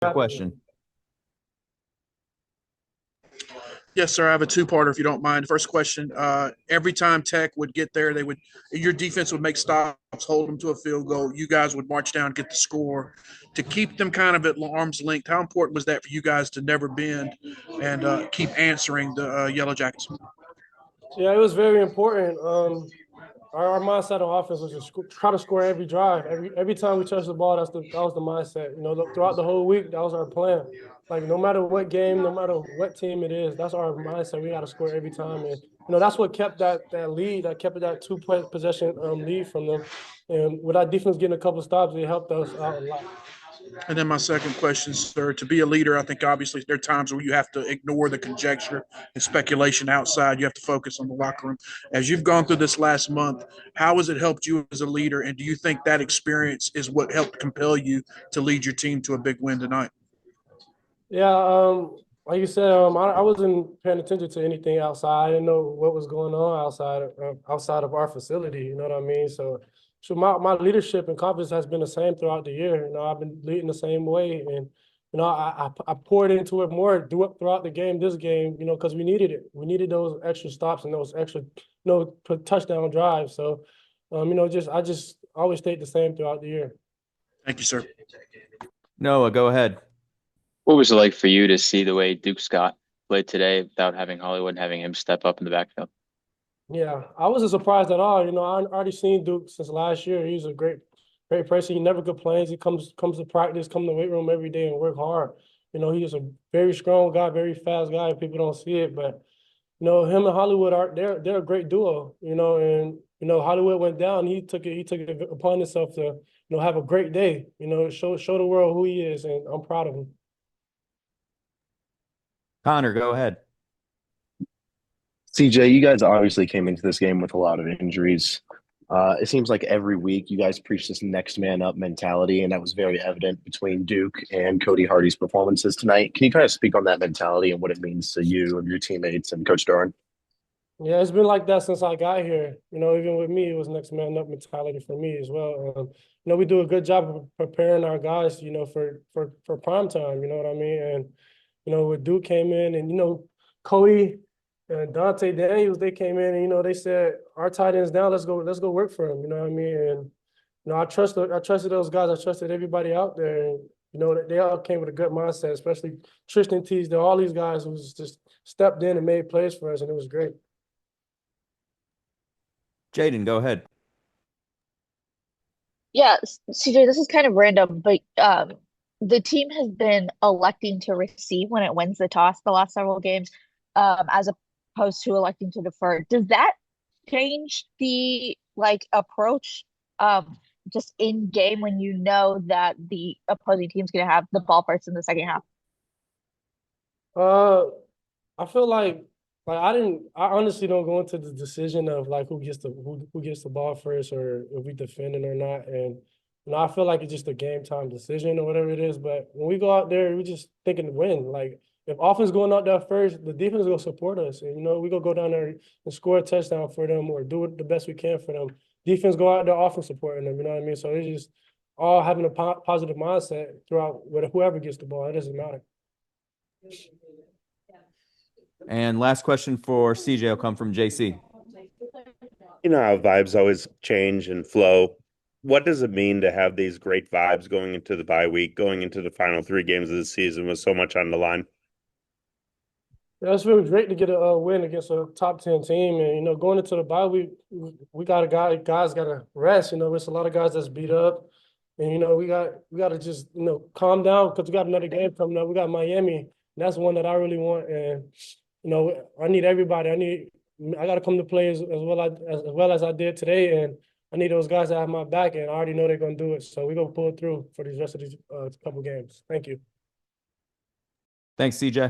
question. Yes, sir. I have a two-parter if you don't mind. First question: every time Tech would get there, your defense would make stops, hold them to a field goal. You guys would march down, get the score, to keep them kind of at arm's length. How important was that for you guys to never bend and keep answering the Yellow Jackets? Yeah, it was very important. Our mindset on offense was just try to score every drive. Every time we touch the ball, that was the mindset. You know, throughout the whole week, that was our plan. Like no matter what game, no matter what team it is, that's our mindset. We got to score every time, and that's what kept that lead. That kept that possession lead from them. And with our defense getting a couple of stops, it helped us out a lot. And then my second question, sir, to be a leader, I think obviously there are times where you have to ignore the conjecture and speculation outside. You have to focus on the locker room. As you've gone through this last month, how has it helped you as a leader? And do you think that experience is what helped compel you to lead your team to a big win tonight? Yeah, like you said, I wasn't paying attention to anything outside. I didn't know what was going on outside of our facility. You know what I mean? So my leadership and confidence has been the same throughout the year. You know, I've been leading the same way, and I poured into it more throughout the game. This game, because we needed it. We needed those extra stops and those extra, touchdown drives. So, I just always stayed the same throughout the year. Thank you, sir. Noah, go ahead. What was it like for you to see the way Duke Scott played today without having Hollywood and having him step up in the backfield? Yeah, I wasn't surprised at all. I already seen Duke since last year. He's a great person. He never complains. He comes to practice, come to the weight room every day and work hard. He's a very strong guy, very fast guy. People don't see it, but him and Hollywood they're a great duo. And Hollywood went down. He took it upon himself to have a great day. Show the world who he is, and I'm proud of him. Connor, go ahead. CJ, you guys obviously came into this game with a lot of injuries. It seems like every week you guys preach this next man up mentality, and that was very evident between Duke and Cody Hardy's performances tonight. Can you kind of speak on that mentality and what it means to you and your teammates and Coach Doran? Yeah, it's been like that since I got here. Even with me, it was next man up mentality for me as well. We do a good job of preparing our guys, for prime time. You know what I mean? And when Duke came in, and Cody and Dante Daniels, they came in, and they said our tight ends down. Let's go work for them. You know what I mean? And I trusted those guys. I trusted everybody out there. And, they all came with a good mindset, especially Tristan Teasdale. All these guys who just stepped in and made plays for us, and it was great. Jaden, go ahead. Yeah, CJ, this is kind of random, but the team has been electing to receive when it wins the toss the last several games, as opposed to electing to defer. Does that change the approach just in game when you know that the opposing team's going to have the ball first in the second half? I feel like I honestly don't go into the decision of who gets the ball first or if we defending or not. And I feel like it's just a game time decision or whatever it is. But when we go out there, we just thinking to win. Like if offense going out there first, the defense will support us. And we go down there and score a touchdown for them or do it the best we can for them. Defense go out there, offense supporting them. You know what I mean? So it's just all having a positive mindset throughout whoever gets the ball. It doesn't matter. And last question for CJ will come from JC. You know how vibes always change and flow. What does it mean to have these great vibes going into the bye week, going into the final 3 games of the season with so much on the line? Yeah, it's really great to get a win against a top 10 team, and going into the bye week, we got guys got to rest. There's a lot of guys that's beat up, and we got to just calm down because we got another game coming up. We got Miami, and that's one that I really want, and I need everybody. I got to come to play as well as I did today, and I need those guys to have my back, and I already know they're gonna do it. So we're gonna pull it through for these rest of these couple games. Thank you. Thanks, CJ.